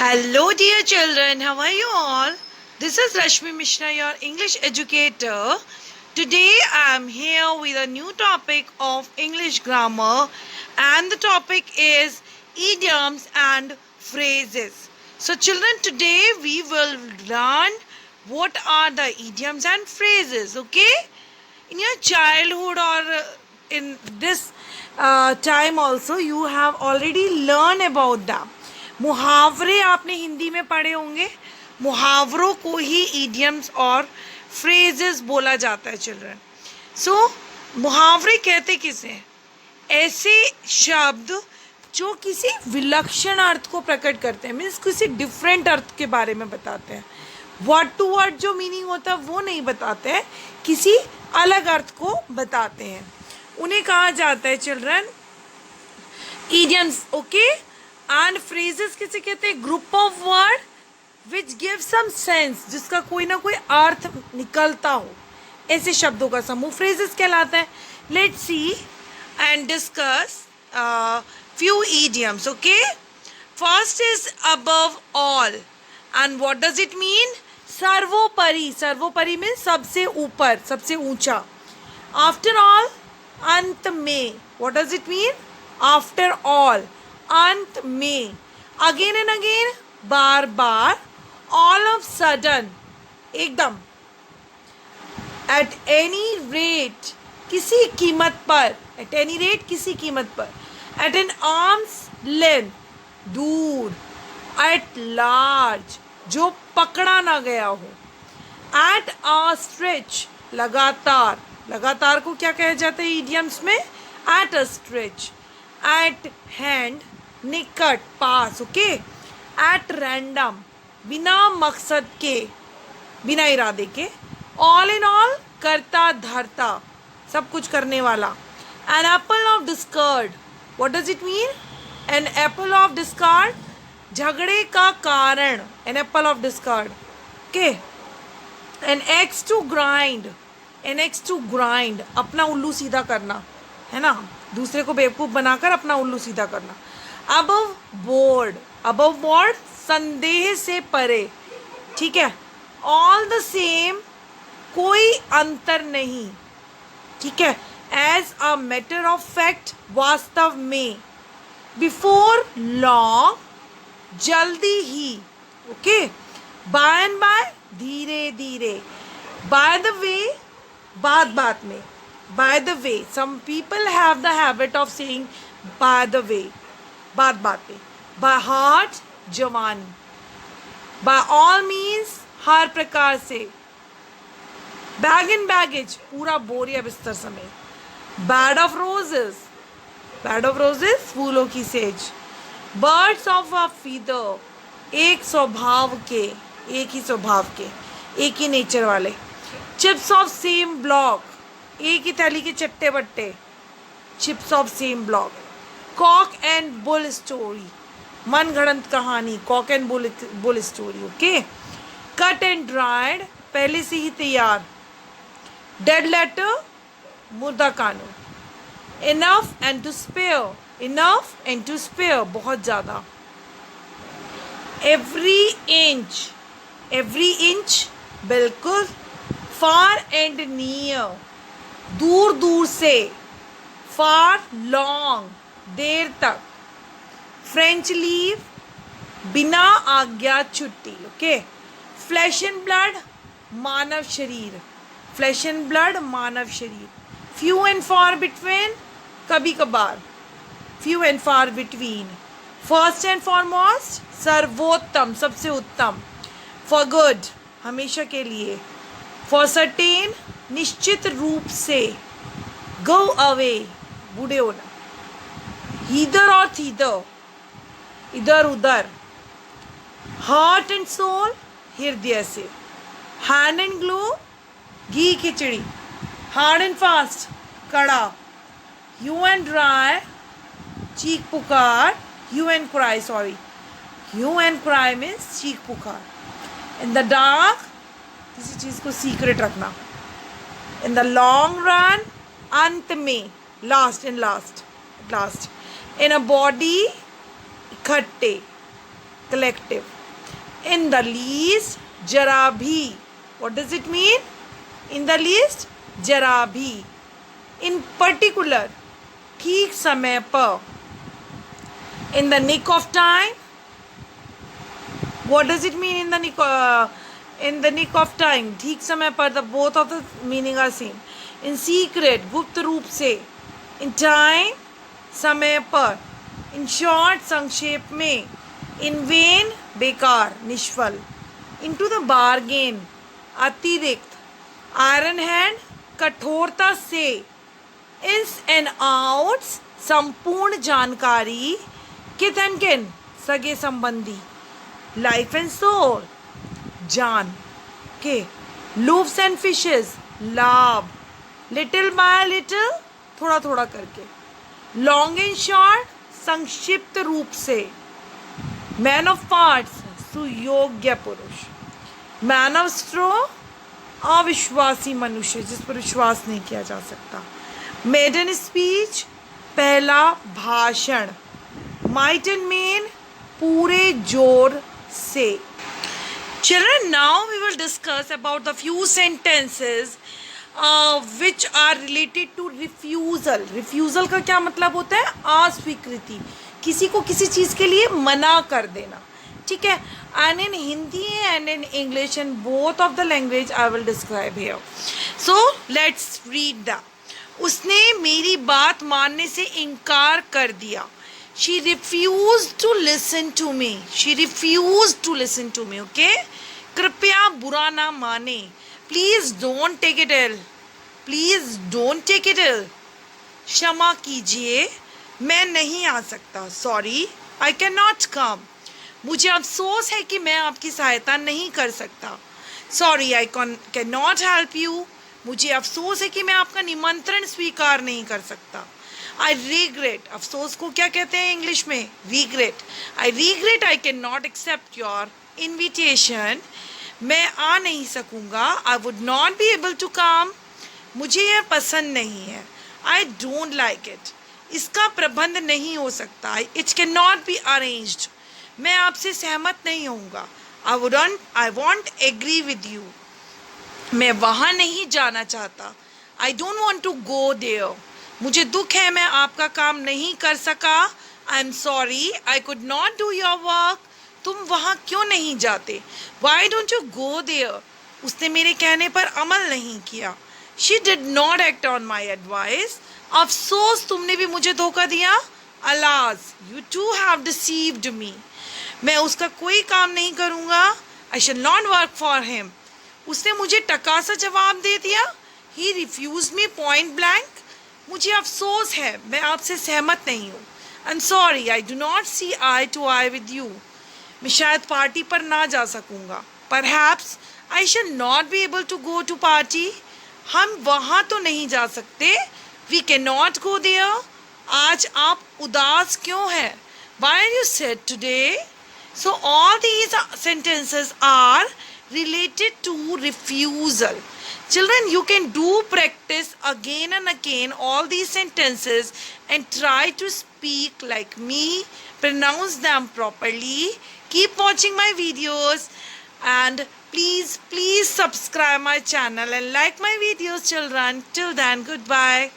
Hello, dear children. How are you all? This is Rashmi Mishra, your English educator. Today I am here with a new topic of English grammar, and the topic is idioms and phrases. So, children, today we will learn what are the idioms and phrases, okay? In your childhood or in this time also, you have already learned about them. मुहावरे आपने हिंदी में पढ़े होंगे. मुहावरों को ही idioms और phrases बोला जाता है चिल्ड्रन. सो मुहावरे कहते किसे हैं? ऐसे शब्द जो किसी विलक्षण अर्थ को प्रकट करते हैं, मीन्स किसी डिफरेंट अर्थ के बारे में बताते हैं. वर्ड टू वर्ड जो मीनिंग होता है वो नहीं बताते हैं, किसी अलग अर्थ को बताते हैं. उन्हें कहा जाता है children idioms. Okay. And phrases किसे कहते हैं? Group of word which give some sense, जिसका कोई ना कोई अर्थ निकलता हो, ऐसे शब्दों का समूह फ्रेजेस कहलाता है. Let's see and discuss few idioms. Okay. First is above all. And what does it mean? सर्वोपरि. सर्वोपरि में सबसे ऊपर, सबसे ऊंचा. आफ्टर ऑल, अंत में. What does it mean? After all, अंत में. Again and again, bar bar. All of sudden, एकदम. एट एनी रेट, किसी कीमत पर. एट एनी रेट, किसी कीमत पर. एट एन आर्म्स लेंथ, दूर. एट लार्ज, जो पकड़ा ना गया हो. एट अ स्ट्रेच, लगातार. लगातार को क्या कहा जाता है इडियम्स में? At a stretch. Eight hand, निकट, पास. ओके. एट रैंडम, बिना मकसद के, बिना इरादे के. ऑल इन ऑल, करता धरता, सब कुछ करने वाला. An apple of discord. What does it mean? An apple of discord, झगड़े का कारण. An apple of discord. Okay. An axe to grind. An axe to grind, अपना उल्लू सीधा करना, है ना, दूसरे को बेवकूफ़ बनाकर अपना उल्लू सीधा करना. Above board. अबव बोर्ड, संदेह से परे. ठीक है. ऑल द सेम, कोई अंतर नहीं. ठीक है. As a matter of fact, वास्तव में. बिफोर लॉन्ग, जल्दी ही. ओके. बाय एंड बाय, धीरे धीरे. बाय द वे, बात बात में. By the way, some people have the habit of saying by the way, बात बात में. बाय हार्ट, जवानी. बाय ऑल मीन्स, हर प्रकार से. बैग इन बैगेज, पूरा बोरिया बिस्तर समेत. Bed of roses. Bed of roses, फूलों की सेज. बर्ड्स ऑफ अ फीदर, एक स्वभाव के, एक ही स्वभाव के, एक ही नेचर वाले. चिप्स ऑफ सेम ब्लॉक, एक ही थैली के चट्टे बट्टे. Chips of same block. Cock and bull story, मन गढ़ंत कहानी. Cock and bull story. Okay. Cut and dried, पहले से ही तैयार. डेड लेटर, मुर्दा कानून. Enough and to spare. Enough and to spare, बहुत ज़्यादा. Every inch. एवरी इंच, बिल्कुल. फार एंड नियर, दूर दूर से. फार लॉन्ग, देर तक. फ्रेंच लीव, बिना आज्ञा छुट्टी. ओके. फ्लैश एंड ब्लड, मानव शरीर. फ्लैश एंड ब्लड, मानव शरीर. फ्यू एंड फार बिटवीन, कभी कभार. Few and far between. First and foremost, सर्वोत्तम, सबसे उत्तम. फॉर गुड, हमेशा के लिए. फॉर सर्टेन, निश्चित रूप से. गो अवे, बूढ़े होना. हीदर और थीदर, इधर उधर. हार्ट एंड सोल, हृदय से. हैंड एंड ग्लो, घी खिचड़ी. हार्ड एंड फास्ट, कड़ा. ह्यू एंड ड्राई, चीख पुकार. Hue and cry, sorry, hue and cry means चीख पुकार. इन द डार्क, किसी चीज़ को सीक्रेट रखना. इन द लॉन्ग रन, अंत में, last. In last, last. In a body, इकट्ठे. collective. In the least, जरा भी. What does it mean? In the least, जरा भी. In particular, ठीक समय पर. In the nick of time. What does it mean in the nick of time? ठीक समय पर. The both of the meaning are same. In secret, गुप्त रूप से. In time, समय पर. In short, संक्षेप में. In vain, बेकार, निष्फल. Into the bargain, अतिरिक्त. Iron hand, कठोरता से. Ins and outs, संपूर्ण जानकारी. Kith and kin, सगे संबंधी. Life and soul, जान के. Loaves and fishes, लाभ. Little by little, थोड़ा थोड़ा करके. Long and short, संक्षिप्त रूप से. Man of parts, सुयोग्य पुरुष. Man of straw, अविश्वासी मनुष्य जिस पर विश्वास नहीं किया जा सकता. Maiden speech, पहला भाषण. Might and main, पूरे जोर से. Children, now we will discuss about the few sentences which are related to refusal. Refusal का क्या मतलब होता है? अस्वीकृति. किसी को किसी चीज़ के लिए मना कर देना. ठीक है. And in Hindi and in English and both of the language I will describe here. So let's read that. उसने मेरी बात मानने से इनकार कर दिया. She refused to listen to me. She refused to listen to me. Okay? कृपया बुरा ना माने. Please don't take it ill. Please don't take it ill. क्षमा कीजिए, मैं नहीं आ सकता. Sorry, I cannot come. मुझे अफसोस है कि मैं आपकी सहायता नहीं कर सकता. Sorry, I cannot help you. मुझे अफसोस है कि मैं आपका निमंत्रण स्वीकार नहीं कर सकता. I regret. अफसोस को क्या कहते हैं इंग्लिश में? Regret. I regret I cannot accept your invitation. मैं आ नहीं सकूँगा. I would not be able to come. मुझे यह पसंद नहीं है. I don't like it. इसका प्रबंध नहीं हो सकता. It cannot be arranged. मैं आपसे सहमत नहीं होऊंगा. I won't agree with you. मैं वहाँ नहीं जाना चाहता. I don't want to go there. मुझे दुख है मैं आपका काम नहीं कर सका. I am sorry I could not do your work. तुम वहाँ क्यों नहीं जाते? Why don't you go there? उसने मेरे कहने पर अमल नहीं किया. She did not act on my advice. अफसोस तुमने भी मुझे धोखा दिया. Alas, you too have deceived me. मैं उसका कोई काम नहीं करूँगा. I shall not work for him. उसने मुझे टका सा जवाब दे दिया. He refused me point blank. मुझे अफसोस है मैं आपसे सहमत नहीं हूँ. I'm sorry I do not see eye to eye with you. मैं शायद पार्टी पर ना जा सकूँगा. Perhaps I shall not be able to go to party. हम वहाँ तो नहीं जा सकते. We cannot go there. आज आप उदास क्यों हैं? Why are you sad today? So all these sentences are related to refusal. Children, you can do practice again and again all these sentences and try to speak like me, pronounce them properly. Keep watching my videos and please subscribe my channel and like my videos, children. Till then, goodbye.